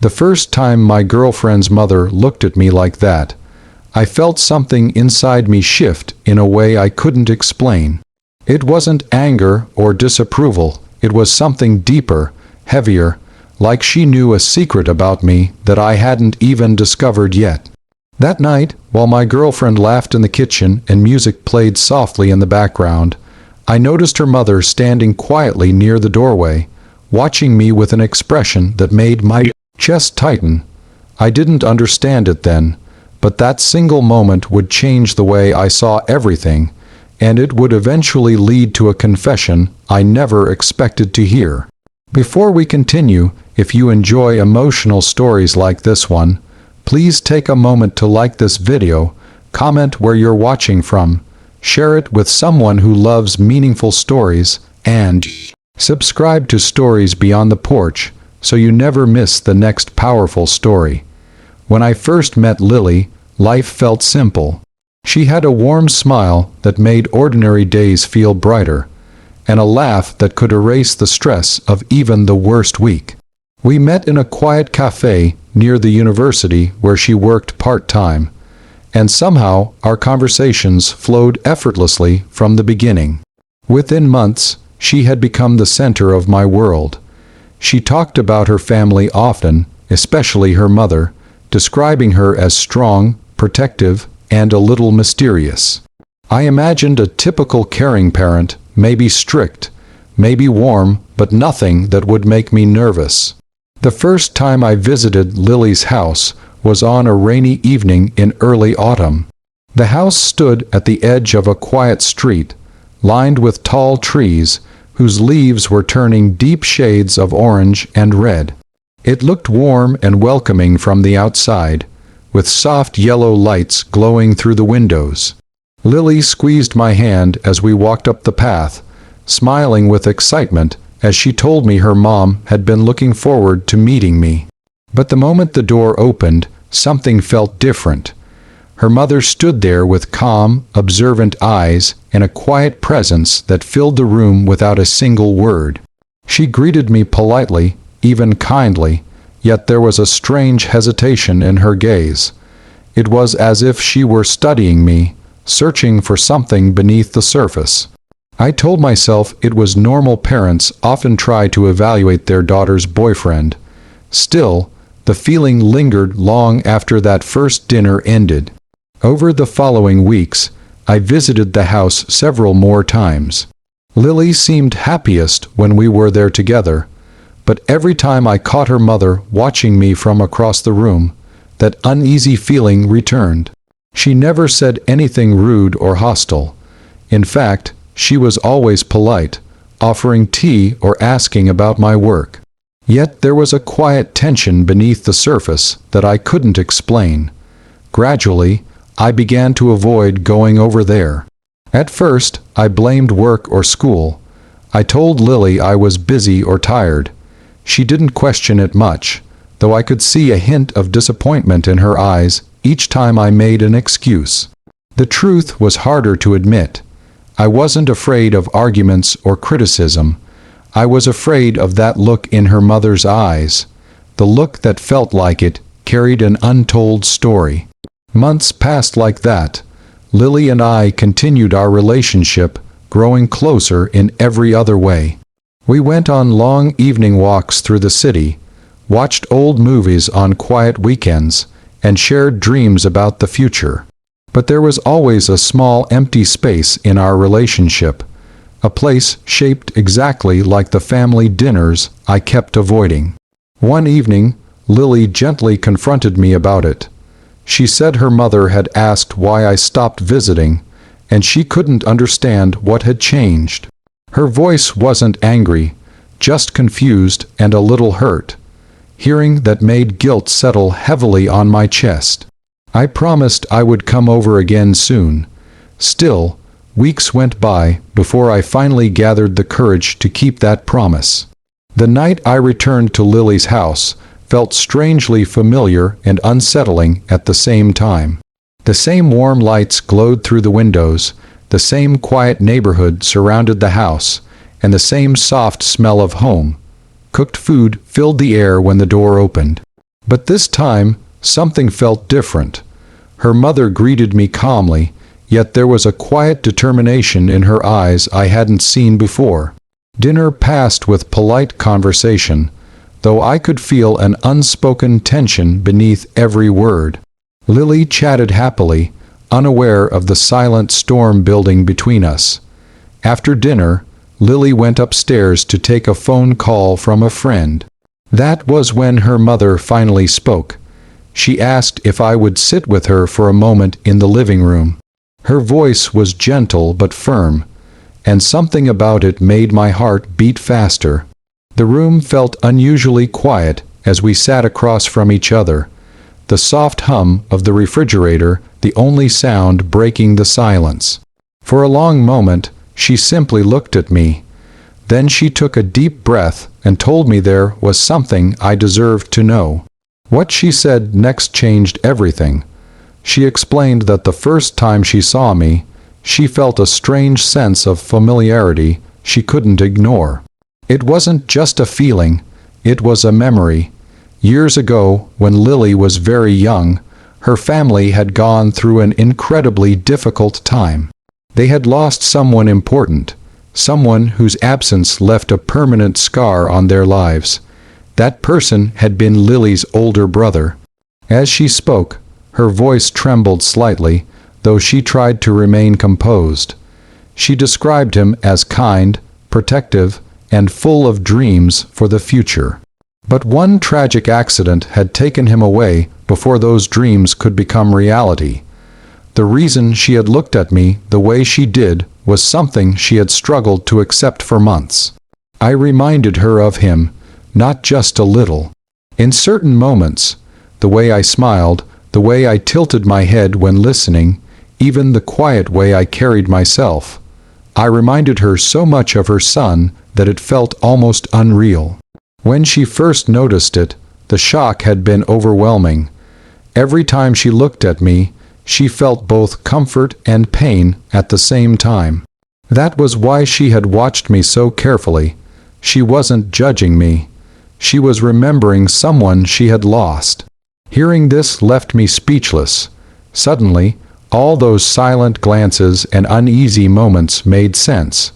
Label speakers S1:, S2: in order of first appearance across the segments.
S1: The first time my girlfriend's mother looked at me like that, I felt something inside me shift in a way I couldn't explain. It wasn't anger or disapproval, it was something deeper, heavier, like she knew a secret about me that I hadn't even discovered yet. That night, while my girlfriend laughed in the kitchen and music played softly in the background, I noticed her mother standing quietly near the doorway, watching me with an expression that made my chest tighten. I didn't understand it then, but that single moment would change the way I saw everything, and it would eventually lead to a confession I never expected to hear. Before we continue, if you enjoy emotional stories like this one, please take a moment to like this video, comment where you're watching from, share it with someone who loves meaningful stories, and subscribe to Stories Beyond the Porch so you never miss the next powerful story. When I first met Lily, life felt simple. She had a warm smile that made ordinary days feel brighter, and a laugh that could erase the stress of even the worst week. We met in a quiet cafe near the university where she worked part-time, and somehow our conversations flowed effortlessly from the beginning. Within months, she had become the center of my world. She talked about her family often, especially her mother, describing her as strong, protective, and a little mysterious. I imagined a typical caring parent, maybe strict, maybe warm, but nothing that would make me nervous. The first time I visited Lily's house was on a rainy evening in early autumn. The house stood at the edge of a quiet street, lined with tall trees whose leaves were turning deep shades of orange and red. It looked warm and welcoming from the outside, with soft yellow lights glowing through the windows. Lily squeezed my hand as we walked up the path, smiling with excitement as she told me her mom had been looking forward to meeting me. But the moment the door opened, something felt different. Her mother stood there with calm, observant eyes and a quiet presence that filled the room without a single word. She greeted me politely, even kindly, yet there was a strange hesitation in her gaze. It was as if she were studying me, searching for something beneath the surface. I told myself it was normal. Parents often try to evaluate their daughter's boyfriend. Still, the feeling lingered long after that first dinner ended. Over the following weeks, I visited the house several more times. Lily seemed happiest when we were there together, but every time I caught her mother watching me from across the room, that uneasy feeling returned. She never said anything rude or hostile. In fact, she was always polite, offering tea or asking about my work. Yet there was a quiet tension beneath the surface that I couldn't explain. Gradually, I began to avoid going over there. At first, I blamed work or school. I told Lily I was busy or tired. She didn't question it much, though I could see a hint of disappointment in her eyes each time I made an excuse. The truth was harder to admit. I wasn't afraid of arguments or criticism. I was afraid of that look in her mother's eyes, the look that felt like it carried an untold story. Months passed like that. Lily and I continued our relationship, growing closer in every other way. We went on long evening walks through the city, watched old movies on quiet weekends, and shared dreams about the future. But there was always a small empty space in our relationship, a place shaped exactly like the family dinners I kept avoiding. One evening, Lily gently confronted me about it. She said her mother had asked why I stopped visiting, and she couldn't understand what had changed. Her voice wasn't angry, just confused and a little hurt. Hearing that made guilt settle heavily on my chest. I promised I would come over again soon. Still, weeks went by before I finally gathered the courage to keep that promise. The night I returned to Lily's house felt strangely familiar and unsettling at the same time. The same warm lights glowed through the windows, the same quiet neighborhood surrounded the house, and the same soft smell of home. Cooked food filled the air when the door opened. But this time, something felt different. Her mother greeted me calmly, yet there was a quiet determination in her eyes I hadn't seen before. Dinner passed with polite conversation, though I could feel an unspoken tension beneath every word. Lily chatted happily, unaware of the silent storm building between us. After dinner, Lily went upstairs to take a phone call from a friend. That was when her mother finally spoke. She asked if I would sit with her for a moment in the living room. Her voice was gentle but firm, and something about it made my heart beat faster. The room felt unusually quiet as we sat across from each other, the soft hum of the refrigerator the only sound breaking the silence. For a long moment, she simply looked at me. Then she took a deep breath and told me there was something I deserved to know. What she said next changed everything. She explained that the first time she saw me, she felt a strange sense of familiarity she couldn't ignore. It wasn't just a feeling, it was a memory. Years ago, when Lily was very young, her family had gone through an incredibly difficult time. They had lost someone important, someone whose absence left a permanent scar on their lives. That person had been Lily's older brother. As she spoke, her voice trembled slightly, though she tried to remain composed. She described him as kind, protective, and full of dreams for the future. But one tragic accident had taken him away before those dreams could become reality. The reason she had looked at me the way she did was something she had struggled to accept for months. I reminded her of him, not just a little. In certain moments, the way I smiled, the way I tilted my head when listening, even the quiet way I carried myself, I reminded her so much of her son that it felt almost unreal. When she first noticed it, the shock had been overwhelming. Every time she looked at me, she felt both comfort and pain at the same time. That was why she had watched me so carefully. She wasn't judging me. She was remembering someone she had lost. Hearing this left me speechless. Suddenly, all those silent glances and uneasy moments made sense.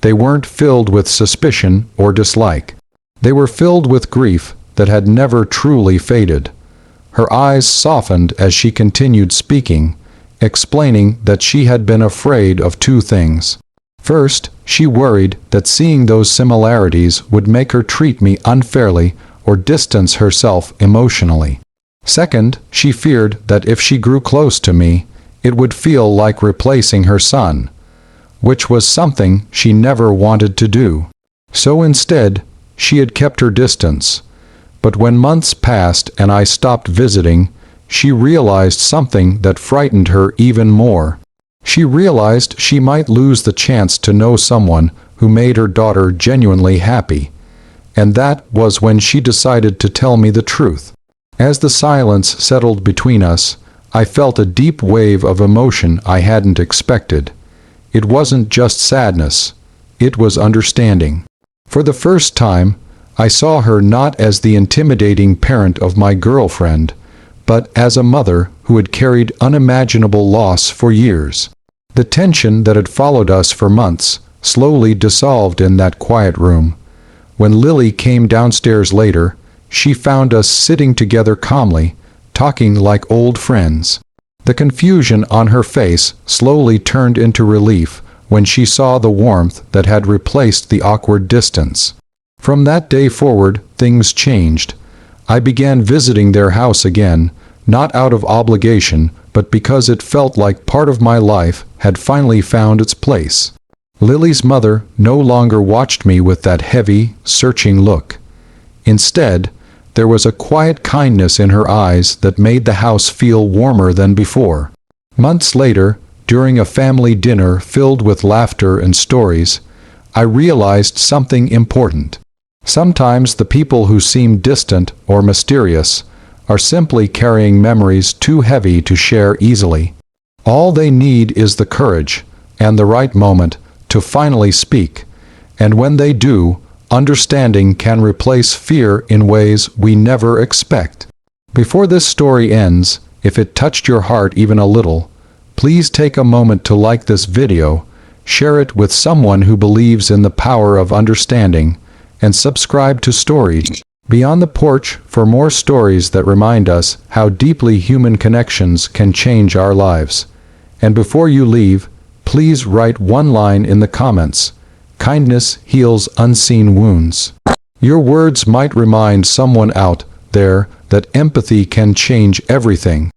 S1: They weren't filled with suspicion or dislike. They were filled with grief that had never truly faded. Her eyes softened as she continued speaking, explaining that she had been afraid of two things. First, she worried that seeing those similarities would make her treat me unfairly or distance herself emotionally. Second, she feared that if she grew close to me, it would feel like replacing her son, which was something she never wanted to do. So instead, she had kept her distance. But when months passed and I stopped visiting, she realized something that frightened her even more. She realized she might lose the chance to know someone who made her daughter genuinely happy. And that was when she decided to tell me the truth. As the silence settled between us, I felt a deep wave of emotion I hadn't expected. It wasn't just sadness, it was understanding. For the first time, I saw her not as the intimidating parent of my girlfriend, but as a mother who had carried unimaginable loss for years. The tension that had followed us for months slowly dissolved in that quiet room. When Lily came downstairs later, she found us sitting together calmly, talking like old friends. The confusion on her face slowly turned into relief when she saw the warmth that had replaced the awkward distance. From that day forward, things changed. I began visiting their house again, not out of obligation, but because it felt like part of my life had finally found its place. Lily's mother no longer watched me with that heavy, searching look. Instead, there was a quiet kindness in her eyes that made the house feel warmer than before. Months later, during a family dinner filled with laughter and stories, I realized something important. Sometimes the people who seem distant or mysterious are simply carrying memories too heavy to share easily. All they need is the courage and the right moment to finally speak, and when they do, understanding can replace fear in ways we never expect. Before this story ends, if it touched your heart even a little, please take a moment to like this video, share it with someone who believes in the power of understanding, and subscribe to Stories Beyond the Porch for more stories that remind us how deeply human connections can change our lives. And before you leave, please write one line in the comments. Kindness heals unseen wounds. Your words might remind someone out there that empathy can change everything.